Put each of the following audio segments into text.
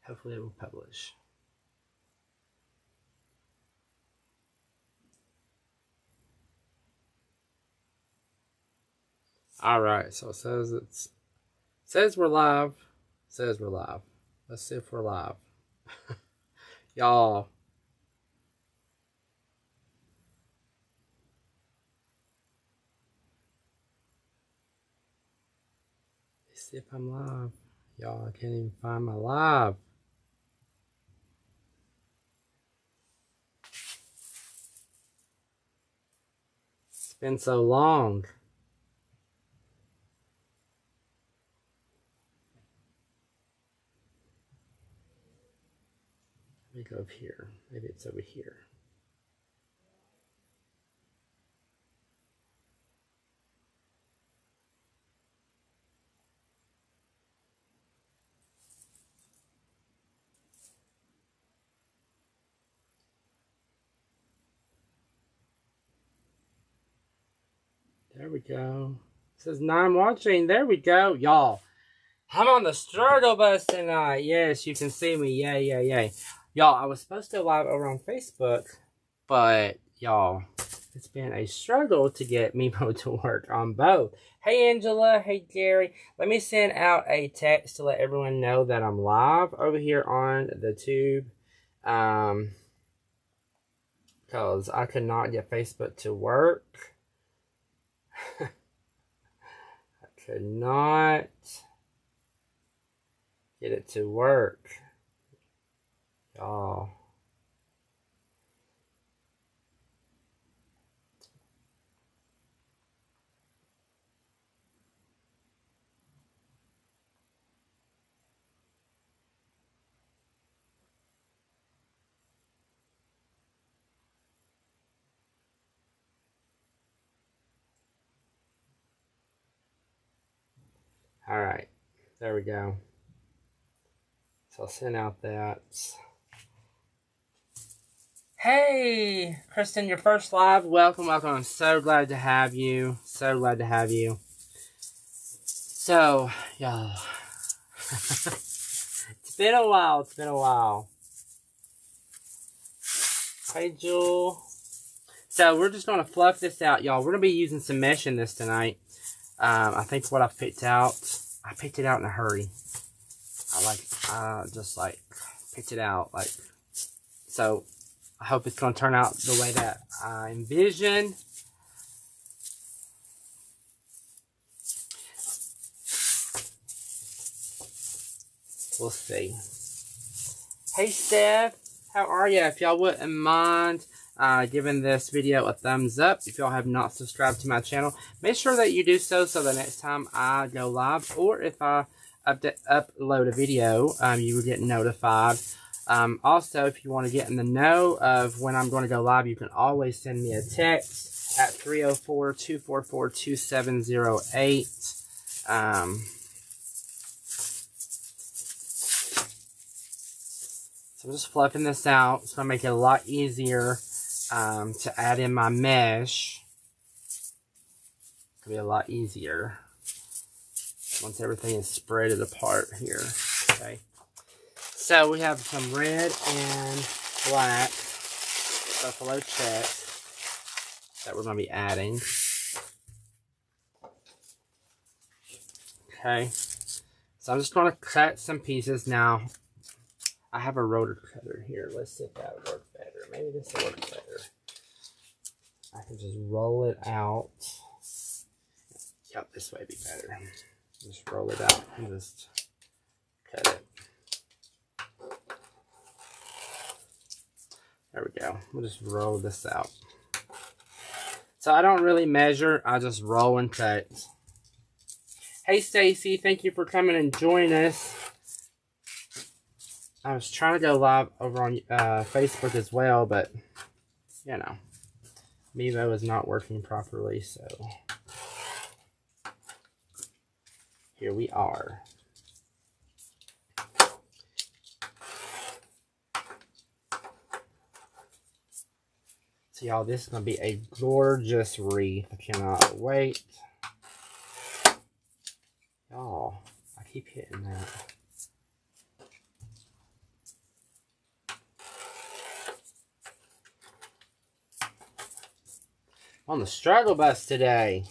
Hopefully it will publish. All right, so it says we're live. Says we're live. Let's see if we're live. Y'all. Let's see if I'm live. Y'all, I can't even find my live. It's been so long. Let me go up here. Maybe it's over here. There we go. It says 9 watching. There we go. Y'all, I'm on the struggle bus tonight. Yes, you can see me. Yay, yay, yay. Y'all, I was supposed to live over on Facebook, but y'all, it's been a struggle to get Mimo to work on both. Hey, Angela. Hey, Gary. Let me send out a text to let everyone know that I'm live over here on the tube. Because I could not get Facebook to work. I could not get it to work. Y'all. All right, there we go. So I'll send out that. Hey, Kristen, your first live. Welcome, welcome. I'm so glad to have you. So glad to have you. So, y'all. It's been a while. It's been a while. Hey, Jewel. So, we're just going to fluff this out, y'all. We're going to be using some mesh in this tonight. I think what I picked it out in a hurry. Just picked it out. So, I hope it's going to turn out the way that I envision. We'll see. Hey, Steph. How are you? If y'all wouldn't mind giving this video a thumbs up. If y'all have not subscribed to my channel, make sure that you do so the next time I go live, or if I upload a video, you will get notified. Also, if you want to get in the know of when I'm going to go live, you can always send me a text at 304-244-2708. So I'm just fluffing this out. It's going to make it a lot easier to add in my mesh. It'll be a lot easier once everything is spreaded apart here. Okay. So we have some red and black buffalo check that we're going to be adding. Okay. So I'm just going to cut some pieces now. I have a rotor cutter here. Let's see if that would work better. Maybe this will work better. I can just roll it out. Yep, this way would be better. Just roll it out and just cut it. There we go. We'll just roll this out. So I don't really measure. I just roll and cut. Hey, Stacy. Thank you for coming and joining us. I was trying to go live over on Facebook as well, but, you know, Mevo is not working properly, so here we are. So, y'all, this is going to be a gorgeous wreath. I cannot wait. Y'all, I keep hitting that. On the struggle bus today.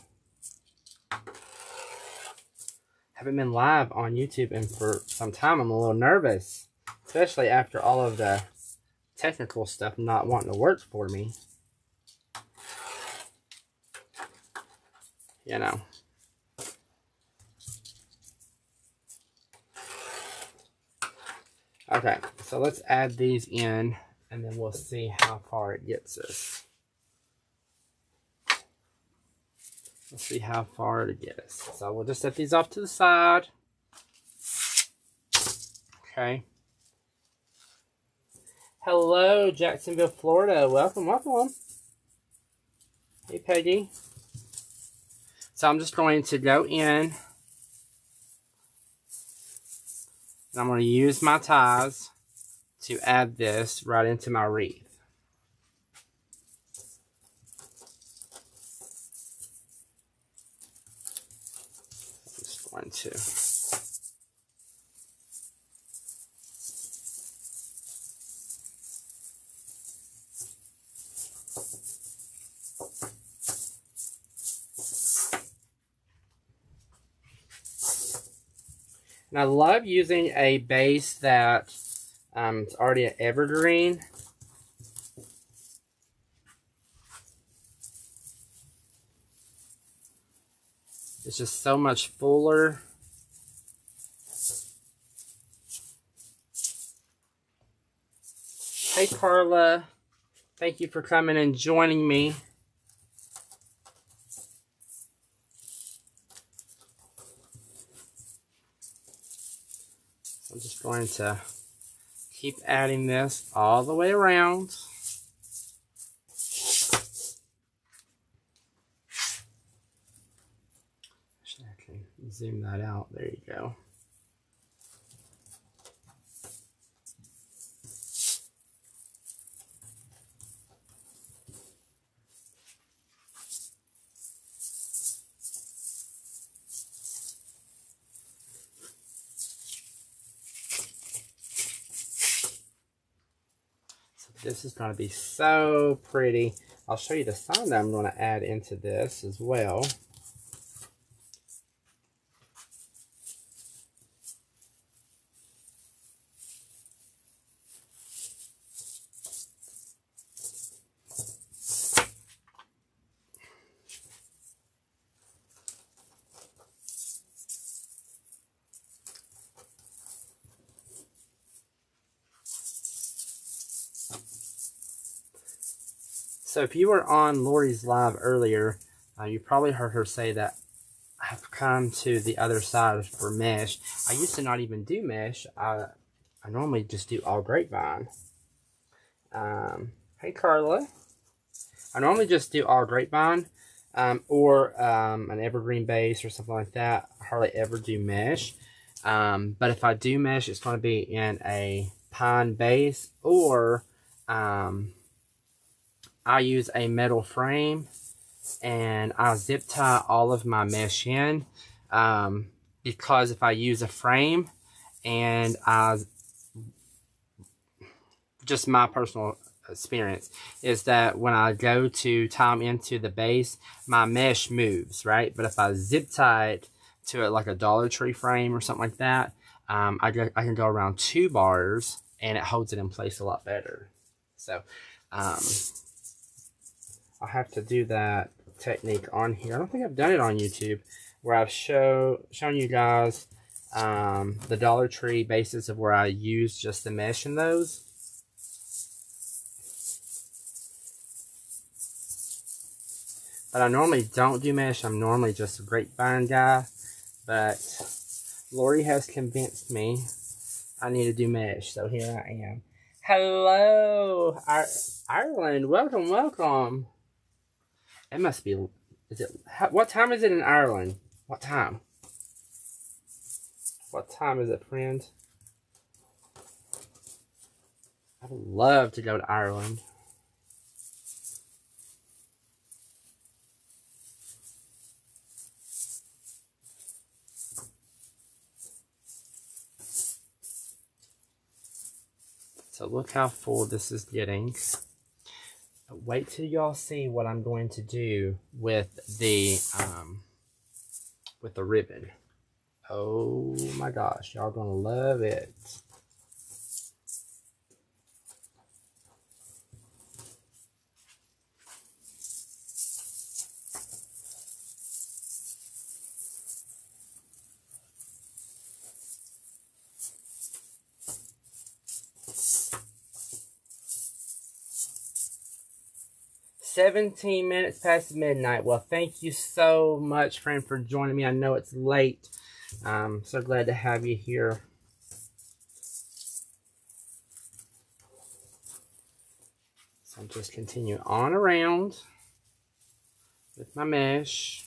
Haven't been live on YouTube and for some time. I'm a little nervous, especially after all of the technical stuff not wanting to work for me. You know. Okay, so let's add these in and then we'll see how far it gets us. Let's see how far it gets us. So we'll just set these off to the side. Okay. Hello, Jacksonville, Florida. Welcome, welcome. Hey, Peggy. So I'm just going to go in. And I'm going to use my ties to add this right into my wreath. I'm just going to. And I love using a base that it's already an evergreen. It's just so much fuller. Hey, Carla. Thank you for coming and joining me. I'm just going to keep adding this all the way around. Actually, I can zoom that out. There you go. This is going to be so pretty. I'll show you the sign that I'm going to add into this as well. So if you were on Lori's live earlier, you probably heard her say that I've come to the other side for mesh. I used to not even do mesh. I normally just do all grapevine. Hey, Carla. I normally just do all grapevine or an evergreen base or something like that. I hardly ever do mesh. But if I do mesh, it's going to be in a pine base or I use a metal frame and I zip tie all of my mesh in because if I use a frame and just my personal experience is that when I go to tie them into the base, my mesh moves, right? But if I zip tie it to it like a Dollar Tree frame or something like that, I can go around 2 bars and it holds it in place a lot better. So I'll have to do that technique on here. I don't think I've done it on YouTube where I've shown you guys the Dollar Tree bases of where I use just the mesh in those. But I normally don't do mesh. I'm normally just a grapevine guy. But Lori has convinced me I need to do mesh. So here I am. Hello, Ireland. Welcome, welcome. It must be, what time is it in Ireland? What time? What time is it, friend? I would love to go to Ireland. So look how full this is getting. Wait till y'all see what I'm going to do with the ribbon. Oh my gosh, y'all gonna love it. $17 past midnight. Well, thank you so much, friend, for joining me. I know it's late. I'm so glad to have you here. So I'm just continuing on around with my mesh.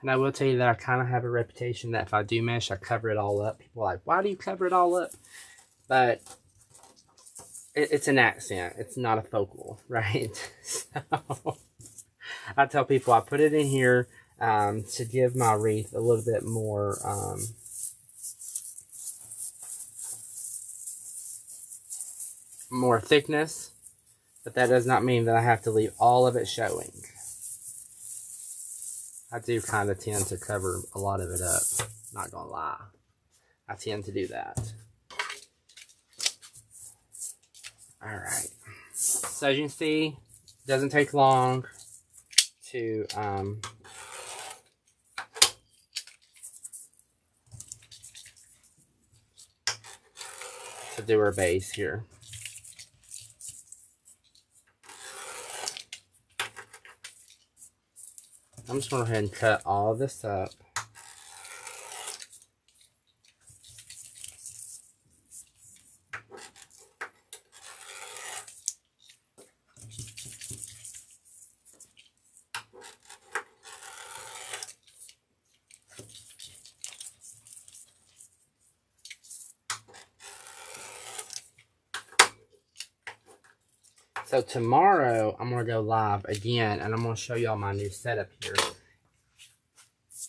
And I will tell you that I kind of have a reputation that if I do mesh, I cover it all up. People are like, why do you cover it all up? But it's an accent. It's not a focal, right? So I tell people I put it in here to give my wreath a little bit more more thickness, but that does not mean that I have to leave all of it showing. I do kind of tend to cover a lot of it up, not gonna lie. I tend to do that. Alright, so as you can see, it doesn't take long to do our base here. I'm just going to go ahead and cut all this up. So tomorrow, I'm going to go live again, and I'm going to show y'all my new setup here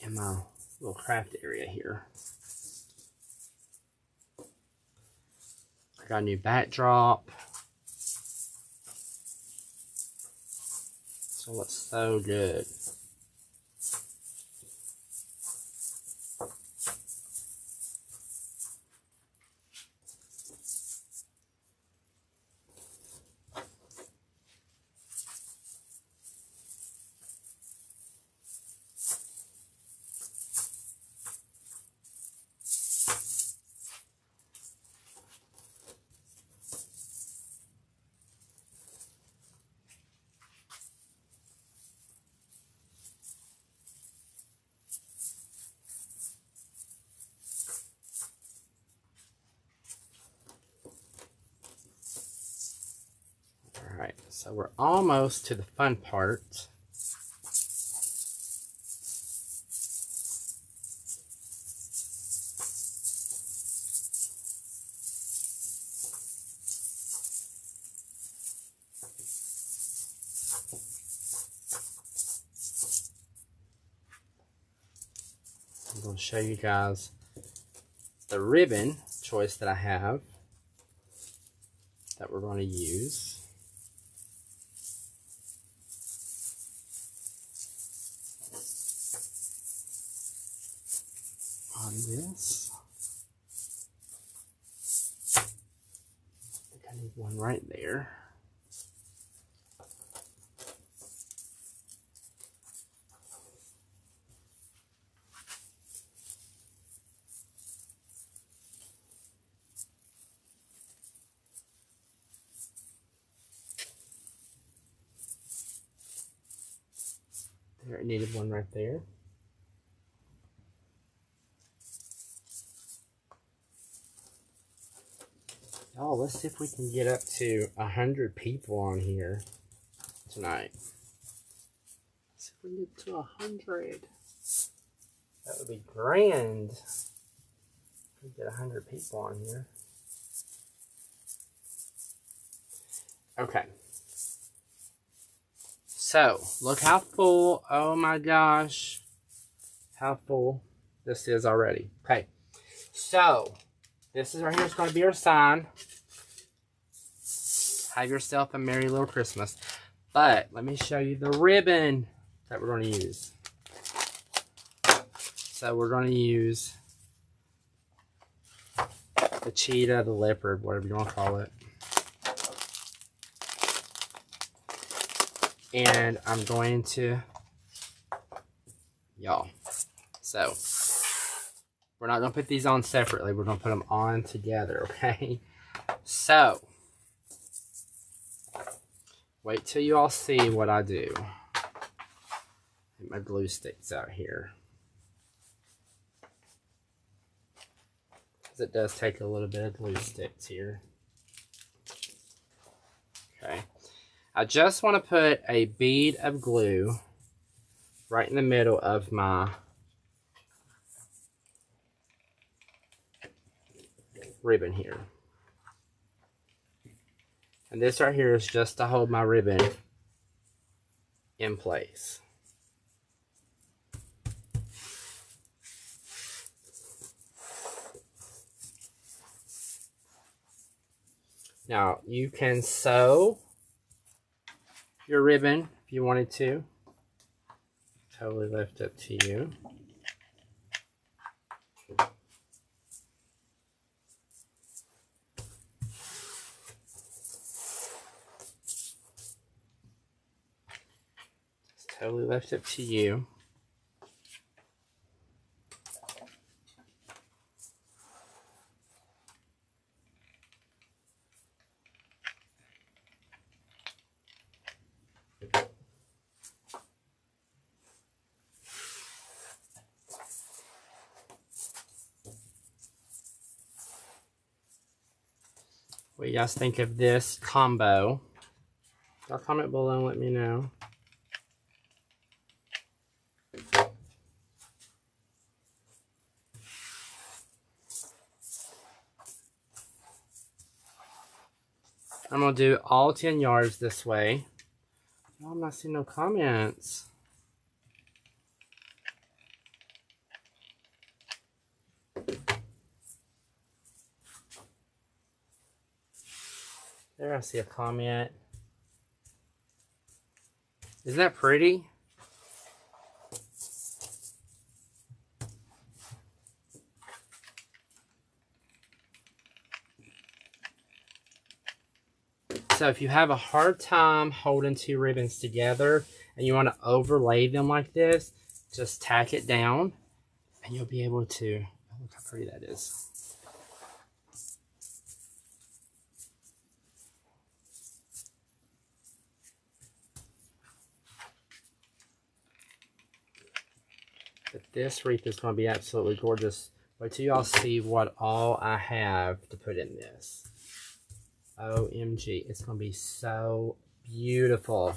in my little craft area here. I got a new backdrop. So it looks so good. Alright, so we're almost to the fun part. I'm going to show you guys the ribbon choice that I have that we're going to use. On this. I think I need one right there. There, it needed one right there. Oh, let's see if we can get up to 100 people on here tonight. Let's see if we can get to 100. That would be grand. If we get 100 people on here. Okay. So, look how full, oh my gosh, how full this is already. Okay, so This is right here is going to be our sign. Have yourself a merry little Christmas. But let me show you the ribbon that we're going to use. So we're going to use the cheetah, the leopard, whatever you want to call it. And I'm going to, y'all, so we're not going to put these on separately. We're going to put them on together, okay? So, wait till you all see what I do. Get my glue sticks out here. Because it does take a little bit of glue sticks here. Okay. I just want to put a bead of glue right in the middle of my ribbon here. And this right here is just to hold my ribbon in place. Now, you can sew your ribbon if you wanted to. Totally left up to you. It's totally left up to you. What do you guys think of this combo? Y'all comment below and let me know. I'm going to do all 10 yards this way. Oh, I'm not seeing no comments. There, I see a comment. Isn't that pretty? So if you have a hard time holding two ribbons together and you want to overlay them like this, just tack it down and you'll be able to, oh, look how pretty that is. But this wreath is going to be absolutely gorgeous. Wait till y'all see what all I have to put in this. OMG, it's going to be so beautiful.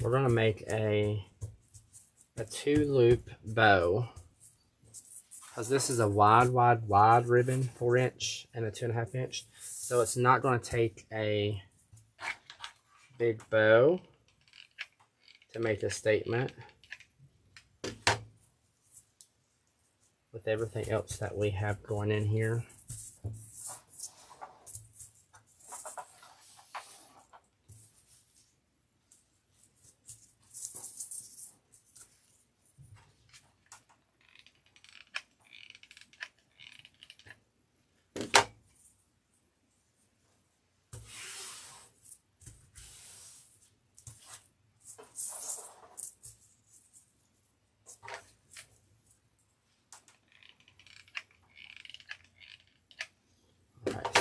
We're going to make a 2-loop bow, because this is a wide ribbon, 4-inch and a 2.5 inch. So it's not going to take a big bow to make a statement with everything else that we have going in here.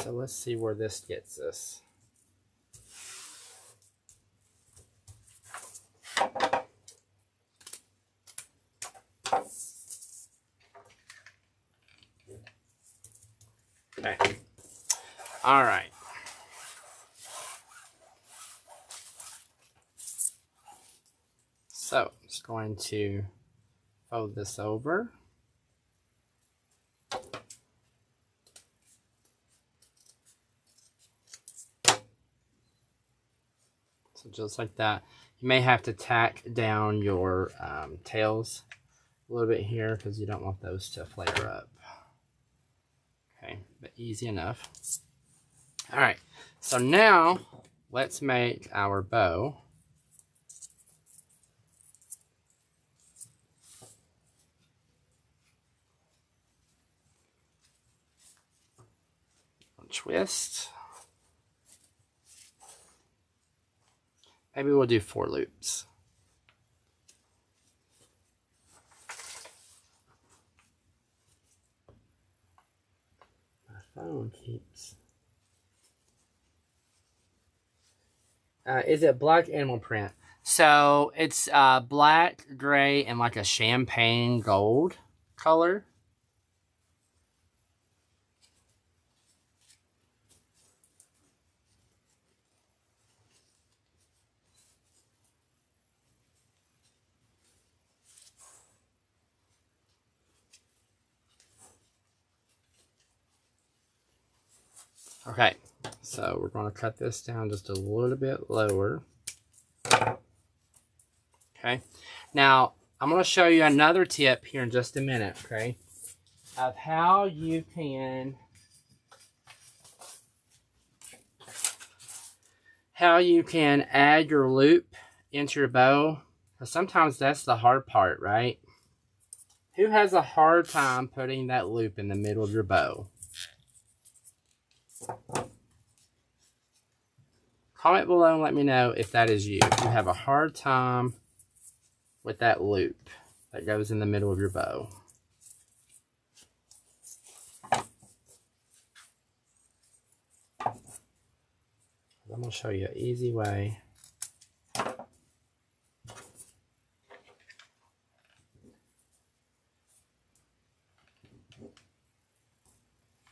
So let's see where this gets us. Okay. All right. So I'm just going to fold this over. So just like that. You may have to tack down your tails a little bit here because you don't want those to flare up. Okay, but easy enough. All right, so now let's make our bow. Twist. Maybe we'll do 4 loops. My phone keeps. Is it black animal print? So it's black, gray, and like a champagne gold color. Okay, so we're going to cut this down just a little bit lower. Okay, now I'm going to show you another tip here in just a minute, okay, of how you can add your loop into your bow. Because sometimes that's the hard part, right? Who has a hard time putting that loop in the middle of your bow? Comment below and let me know if that is you. If you have a hard time with that loop that goes in the middle of your bow. I'm going to show you an easy way.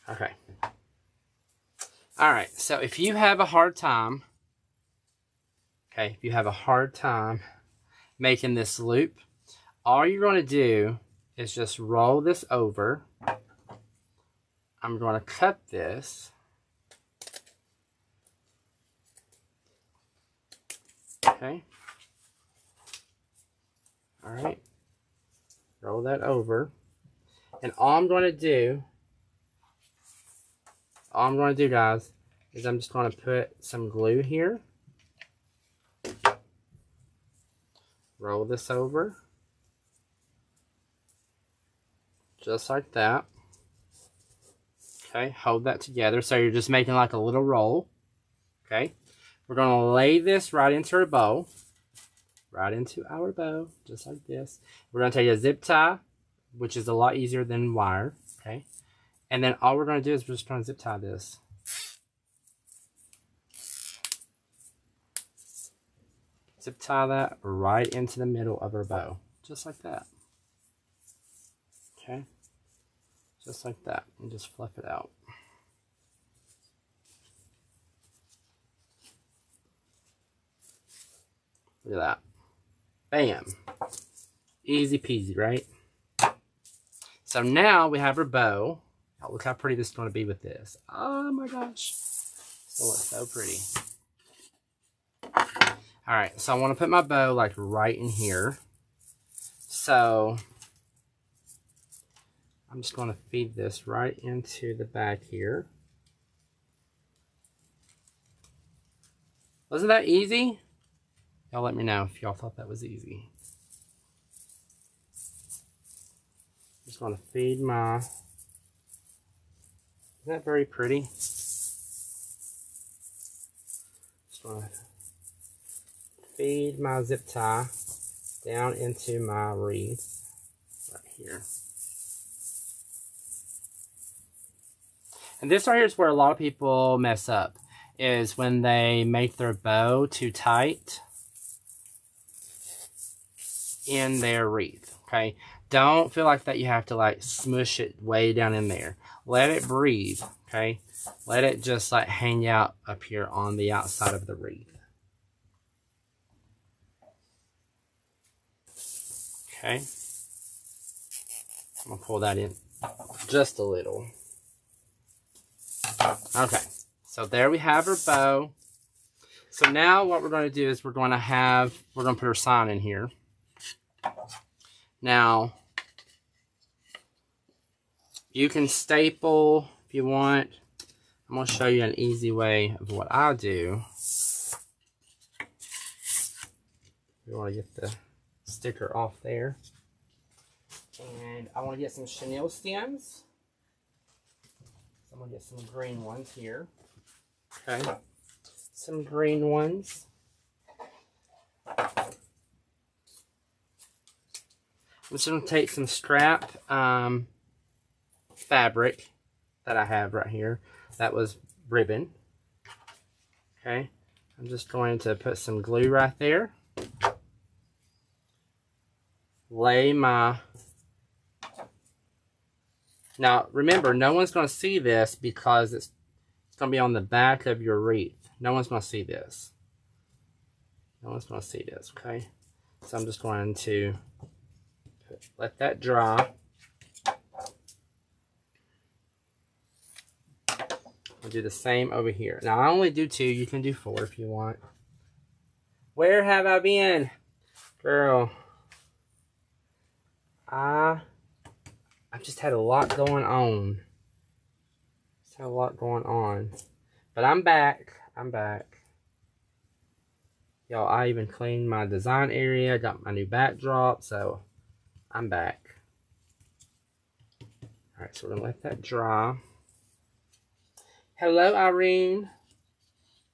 Okay. All right. So if you have a hard time, if you have a hard time making this loop, all you're going to do is just roll this over. I'm going to cut this. Okay. All right. Roll that over. And all I'm going to do, guys, is I'm just going to put some glue here. Roll this over. Just like that. Okay, hold that together. So you're just making like a little roll. Okay. We're going to lay this right into our bow. Right into our bow, just like this. We're going to take a zip tie, which is a lot easier than wire. Okay. And then all we're going to do is we're just going to zip tie this. Zip tie that right into the middle of our bow. Just like that. Okay. Just like that. And just fluff it out. Look at that. Bam. Easy peasy, right? So now we have our bow. Oh, look how pretty this is going to be with this. Oh my gosh. It looks so pretty. Alright, so I want to put my bow like right in here. So I'm just going to feed this right into the back here. Wasn't that easy? Y'all let me know if y'all thought that was easy. Just going to feed my... Isn't that very pretty? Just going to feed my zip tie down into my wreath right here. And this right here is where a lot of people mess up, is when they make their bow too tight in their wreath, okay? Don't feel like that you have to like smush it way down in there. Let it breathe, okay? Let it just like hang out up here on the outside of the wreath. Okay. I'm gonna pull that in just a little. Okay, so there we have our bow. So now what we're going to do is we're going to put our sign in here. Now, you can staple if you want. I'm going to show you an easy way of what I do. You want to get the sticker off there. And I want to get some chenille stems. So I'm going to get some green ones here. Okay. Some green ones. I'm just going to take some scrap fabric that I have right here. That was ribbon. Okay. I'm just going to put some glue right there. Lay my... Now, remember, no one's going to see this because it's going to be on the back of your wreath. No one's going to see this. No one's going to see this, okay? So I'm just going to let that dry. I'll do the same over here. Now, I only do 2. You can do 4 if you want. Where have I been? Girl. I've just had a lot going on. Just had a lot going on. But I'm back. I'm back. Y'all, I even cleaned my design area. Got my new backdrop. So, I'm back. Alright, so we're going to let that dry. Hello, Irene.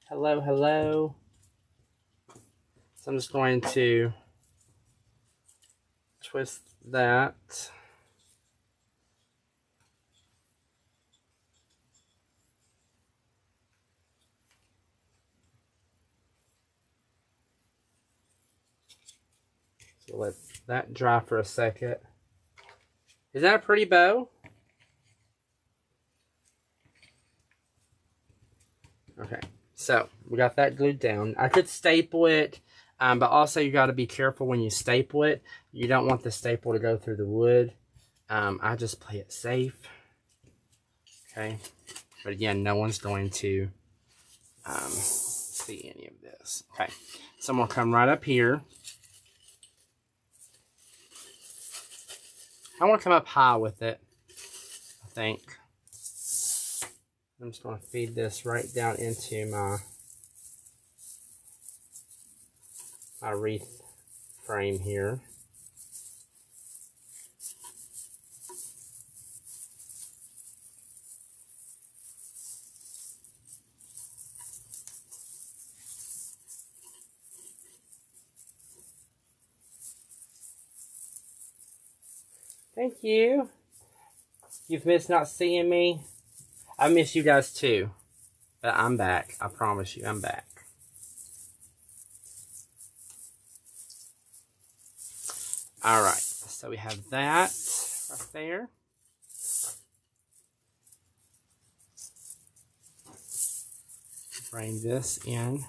Hello, hello. So, I'm just going to twist that. So let that dry for a second. Is that a pretty bow? Okay, so we got that glued down. I could staple it, but also you got to be careful when you staple it. You don't want the staple to go through the wood. I just play it safe. Okay, but again, no one's going to see any of this. Okay, so I'm going to come right up here. I want to come up high with it, I think. I'm just going to feed this right down into my wreath frame here. Thank you. You've missed not seeing me. I miss you guys too. But I'm back. I promise you, I'm back. Alright. So we have that right there. Bring this in.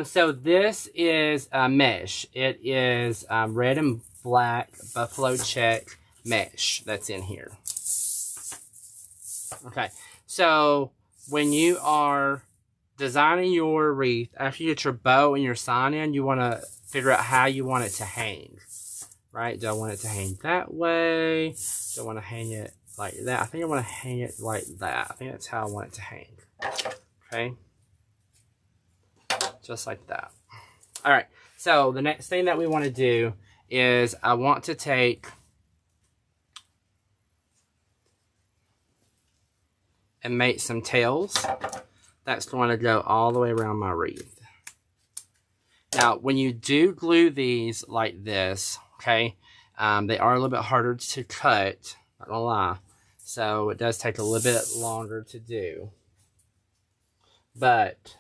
So this is mesh. It is red and black buffalo check mesh that's in here. Okay, so when you are designing your wreath, after you get your bow and your sign in, you want to figure out how you want it to hang. Right? Do I want it to hang that way? Do I want to hang it like that? I think I want to hang it like that. I think that's how I want it to hang. Okay? Just like that. Alright, so the next thing that we want to do is I want to take and make some tails. That's going to go all the way around my wreath. Now, when you do glue these like this, okay, they are a little bit harder to cut, not gonna lie. So it does take a little bit longer to do. But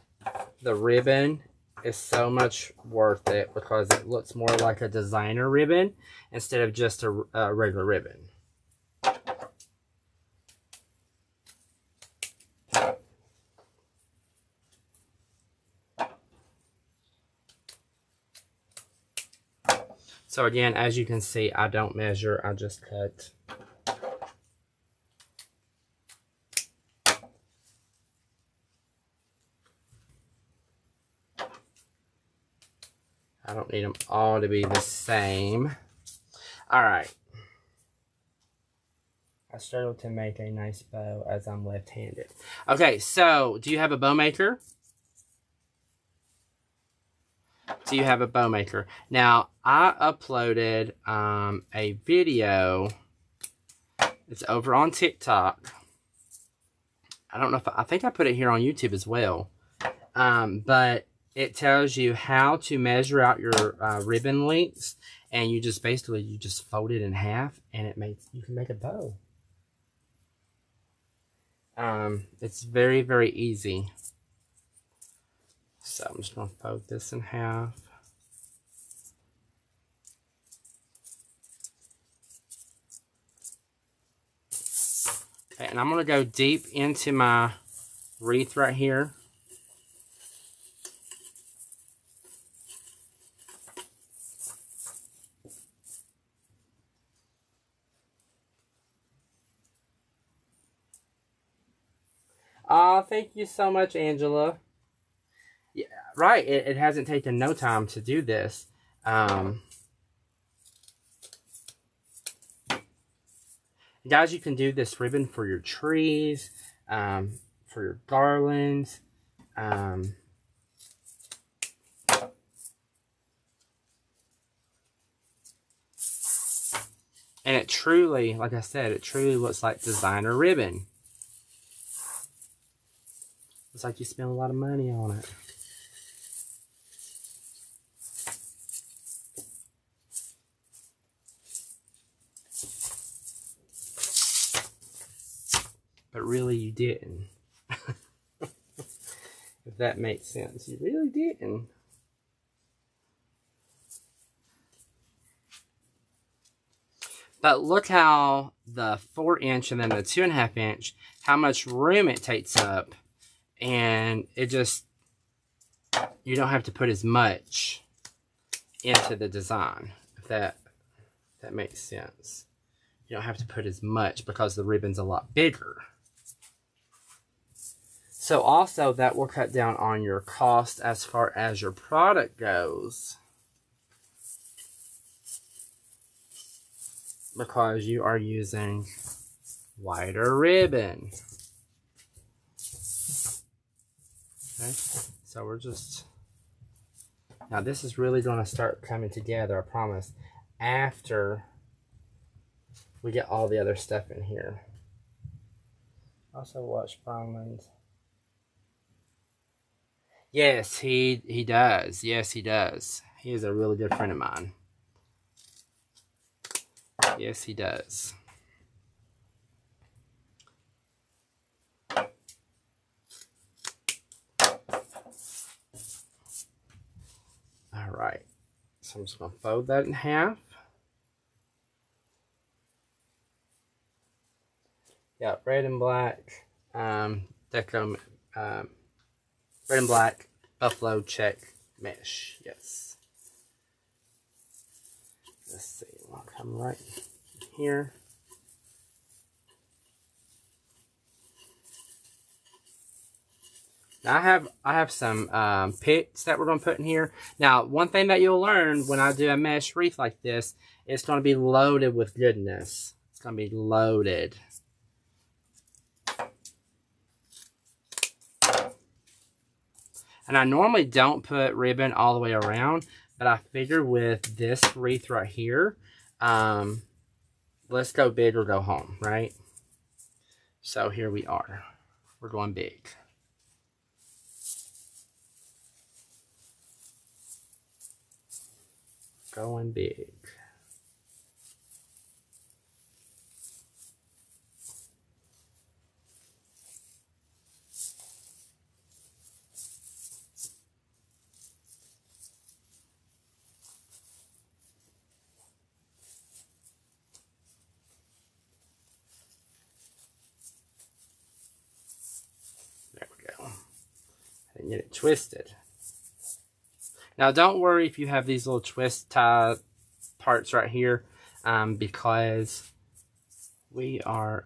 the ribbon is so much worth it because it looks more like a designer ribbon instead of just a regular ribbon. So again, as you can see, I don't measure, I just cut. I don't need them all to be the same. All right. I struggle to make a nice bow as I'm left-handed. Okay, so do you have a bow maker? Do you have a bow maker? Now, I uploaded a video. It's over on TikTok. I don't know if I think I put it here on YouTube as well. But it tells you how to measure out your ribbon lengths, and you just basically fold it in half, and you can make a bow. It's very, very easy. So I'm just going to fold this in half. Okay, and I'm going to go deep into my wreath right here. Oh, thank you so much, Angela. Yeah, right. It hasn't taken no time to do this. Guys, you can do this ribbon for your trees, for your garlands. And it truly, like I said, it truly looks like designer ribbon. Looks like you spent a lot of money on it. But really you didn't. If that makes sense. You really didn't. But look how the 4" and then the 2.5" how much room it takes up. And it just, you don't have to put as much into the design, if that makes sense. You don't have to put as much because the ribbon's a lot bigger. So also that will cut down on your cost as far as your product goes, because you are using wider ribbon. Okay, so we're just, now this is really going to start coming together, I promise, after we get all the other stuff in here. Also watch Bronwyn's. Yes, he does. Yes, he does. He is a really good friend of mine. Yes, he does. All right. So I'm just going to fold that in half. Yeah, red and black. Deco. Red and black buffalo check mesh. Yes. Let's see. I'll come right here. Now I have some picks that we're going to put in here. Now, one thing that you'll learn when I do a mesh wreath like this, it's going to be loaded with goodness. It's going to be loaded. And I normally don't put ribbon all the way around, but I figure with this wreath right here, let's go big or go home, right? So here we are. We're going big. Going big. There we go. And get it twisted. Now don't worry if you have these little twist tie parts right here, because we are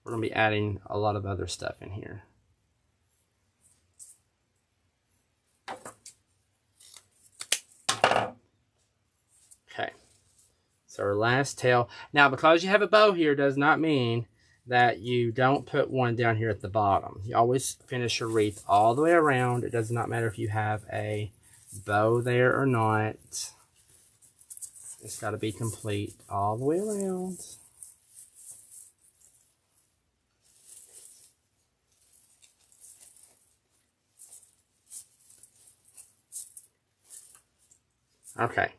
we're going to be adding a lot of other stuff in here. Okay, so our last tail. Now, because you have a bow here does not mean that you don't put one down here at the bottom. You always finish your wreath all the way around. It does not matter if you have a bow there or not. It's got to be complete all the way around. Okay,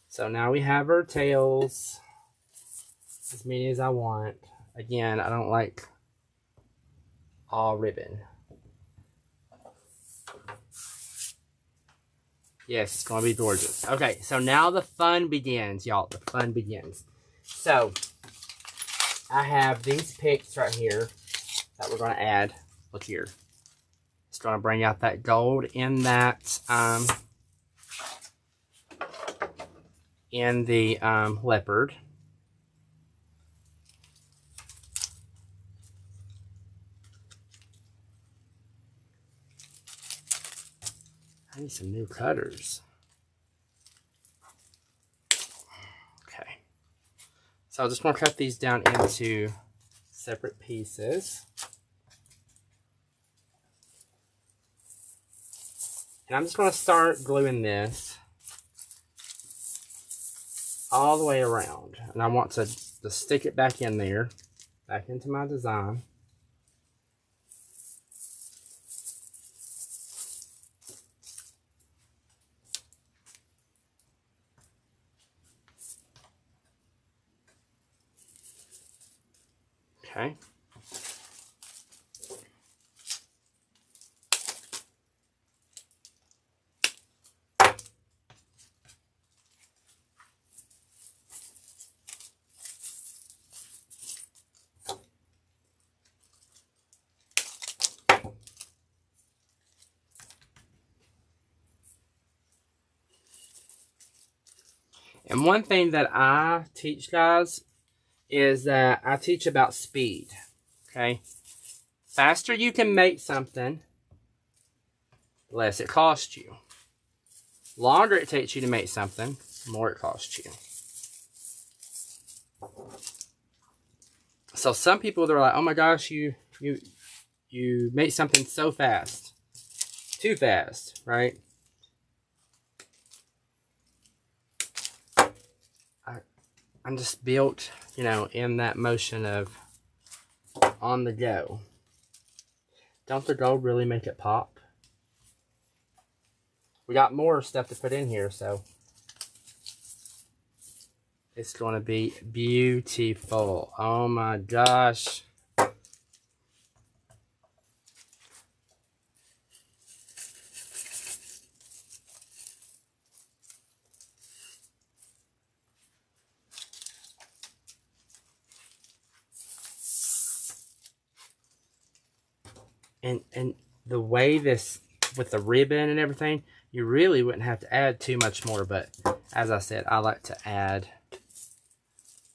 so now we have our tails, as many as I want. Again, I don't like all ribbon. Yes, it's going to be gorgeous. Okay, so now the fun begins, y'all. The fun begins. So, I have these picks right here that we're going to add. Look here. It's going to bring out that gold in that, in the leopard. I need some new cutters. Okay. So I just want to cut these down into separate pieces. And I'm just going to start gluing this all the way around. And I want to stick it back in there, back into my design. Okay. And one thing that I teach guys is that I teach about speed. Okay? Faster you can make something, less it costs you. Longer it takes you to make something, more it costs you. So some people, they're like, oh my gosh, you make something so fast. Too fast, right? I'm just built, you know, in that motion of on the go. Don't the gold really make it pop? We got more stuff to put in here, so it's going to be beautiful. Oh my gosh. And the way this, with the ribbon and everything, you really wouldn't have to add too much more. But as I said, I like to add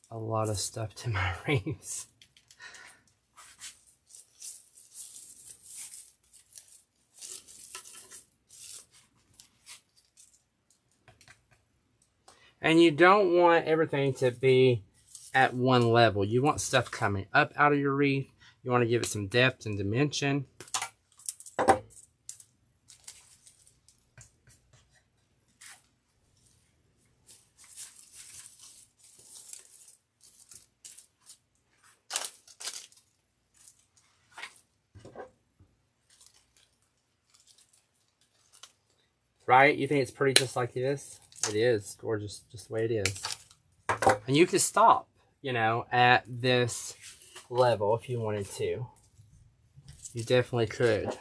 a lot of stuff to my wreaths. And you don't want everything to be at one level. You want stuff coming up out of your wreath. You want to give it some depth and dimension. Right? You think it's pretty just like this? It is gorgeous, just the way it is. And you could stop, you know, at this level if you wanted to. You definitely could.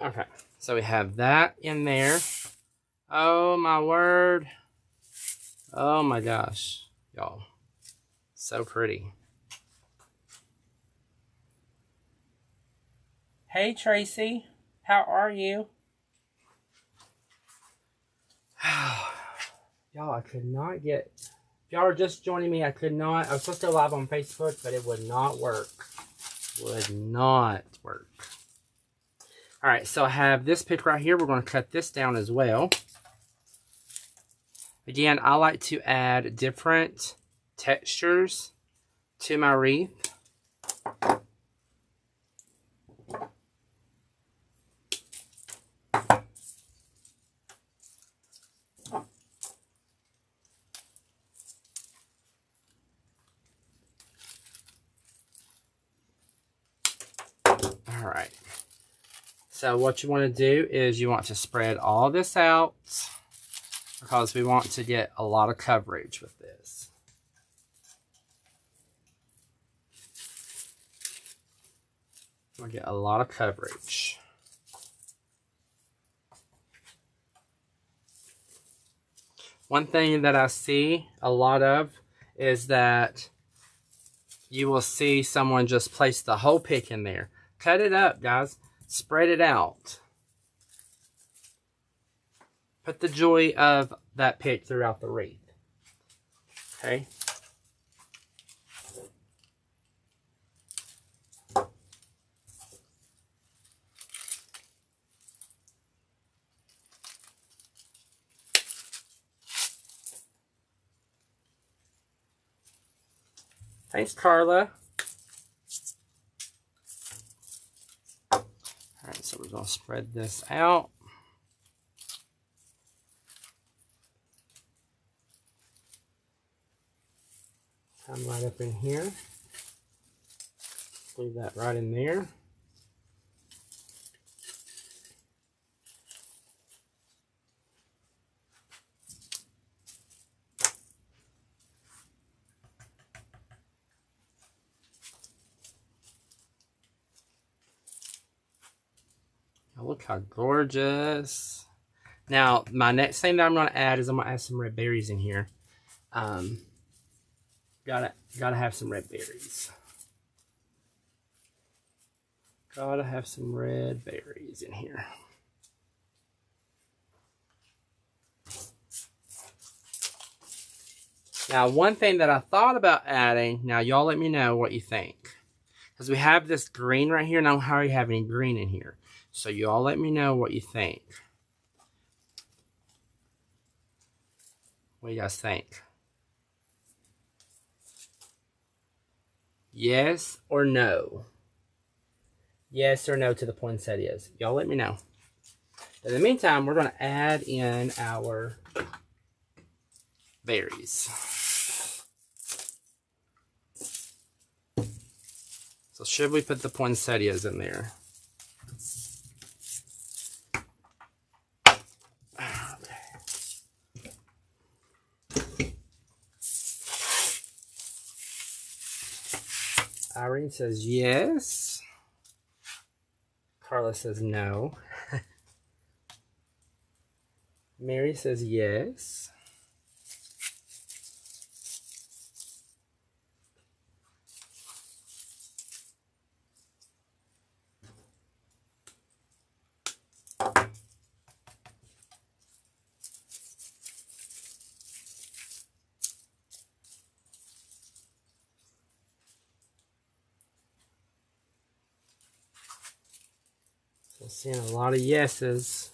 Okay, so we have that in there. Oh my word. Oh my gosh, y'all. So pretty. Hey Tracy, how are you? Y'all, I could not get... If y'all are just joining me, I was supposed to go live on Facebook, but it would not work. Would not work. Alright, so I have this pick right here. We're going to cut this down as well. Again, I like to add different textures to my wreath. Alright. So what you want to do is you want to spread all this out because we want to get a lot of coverage with this. We'll get a lot of coverage. One thing that I see a lot of is that you will see someone just place the whole pick in there. Cut it up, guys. Spread it out. Put the joy of that pick throughout the wreath. Okay. Thanks, Carla. Alright, so we're going to spread this out. Come right up in here. Leave that right in there. Oh, look how gorgeous. Now, my next thing that I'm going to add is I'm going to add some red berries in here. Gotta have some red berries. Gotta have some red berries in here. Now, one thing that I thought about adding, now y'all let me know what you think. Because we have this green right here, and I don't hardly have any green in here. So y'all let me know what you think. What do you guys think? Yes or no? Yes or no to the poinsettias? Y'all let me know. In the meantime, we're going to add in our berries. So should we put the poinsettias in there? Irene says yes. Carla says no. Mary says yes. So seeing a lot of yeses.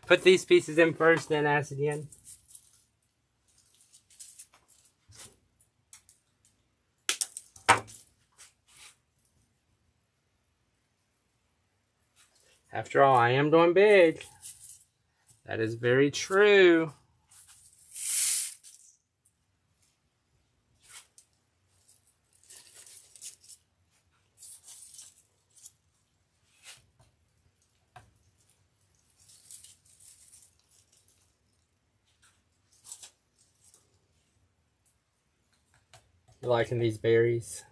Put these pieces in first, then acid in. After all, I am doing big. That is very true. You liking these berries?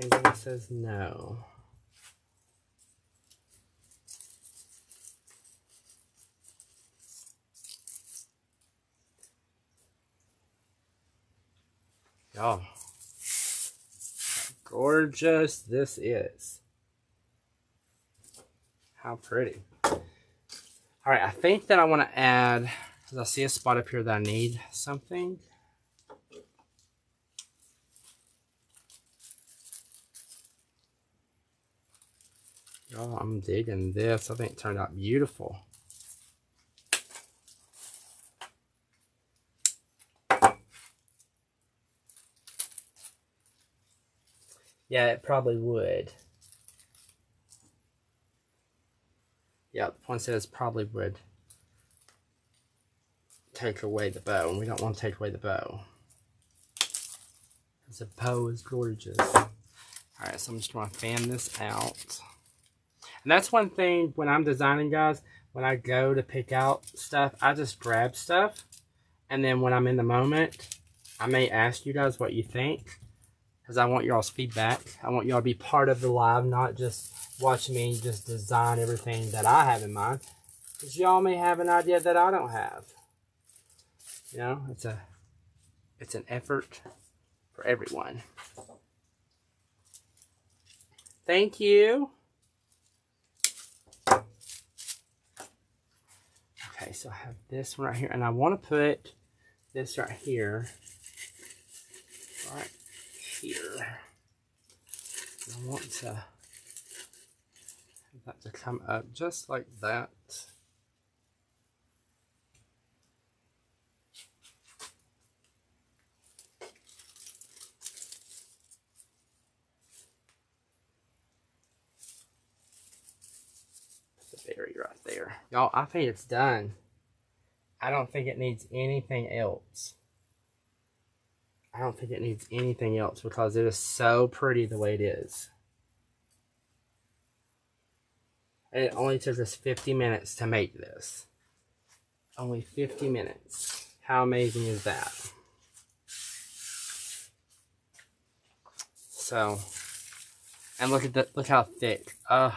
And then it says no. Oh, how gorgeous this is. How pretty. All right, I think that I want to add, because I see a spot up here that I need something. Oh, I'm digging this. I think it turned out beautiful. Yeah, it probably would. Yeah, the point says probably would take away the bow, and we don't want to take away the bow. Because the bow is gorgeous. Alright, so I'm just going to fan this out. And that's one thing when I'm designing, guys. When I go to pick out stuff, I just grab stuff. And then when I'm in the moment, I may ask you guys what you think. Because I want y'all's feedback. I want y'all to be part of the live, not just watch me just design everything that I have in mind. Because y'all may have an idea that I don't have. You know, it's an effort for everyone. Thank you. Okay, so I have this one right here, and I want to put this right here. Right here. I want to have that to come up just like that. Berry right there. Y'all, I think it's done. I don't think it needs anything else. I don't think it needs anything else because it is so pretty the way it is. And it only took us 50 minutes to make this. Only 50 minutes. How amazing is that? So, and look at that, look how thick. How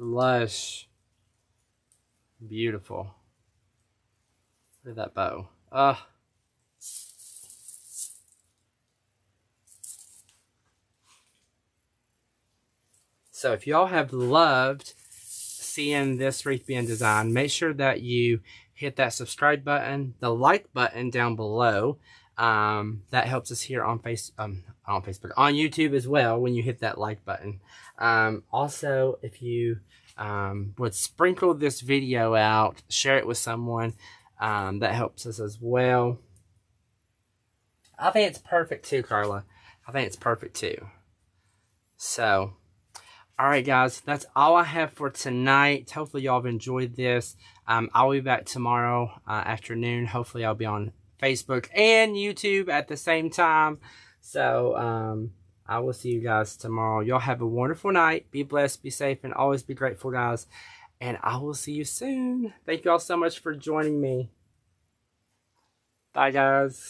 lush. Beautiful. Look at that bow. So if y'all have loved seeing this wreath being designed, make sure that you hit that subscribe button, the like button down below. That helps us here on Facebook, on YouTube as well when you hit that like button. Also, if you would sprinkle this video out, share it with someone, that helps us as well. I think it's perfect too, Carla. I think it's perfect too. So, alright guys, that's all I have for tonight. Hopefully y'all have enjoyed this. I'll be back tomorrow afternoon. Hopefully I'll be on Facebook and YouTube at the same time. So, I will see you guys tomorrow. Y'all have a wonderful night. Be blessed, be safe, and always be grateful, guys. And I will see you soon. Thank you all so much for joining me. Bye, guys.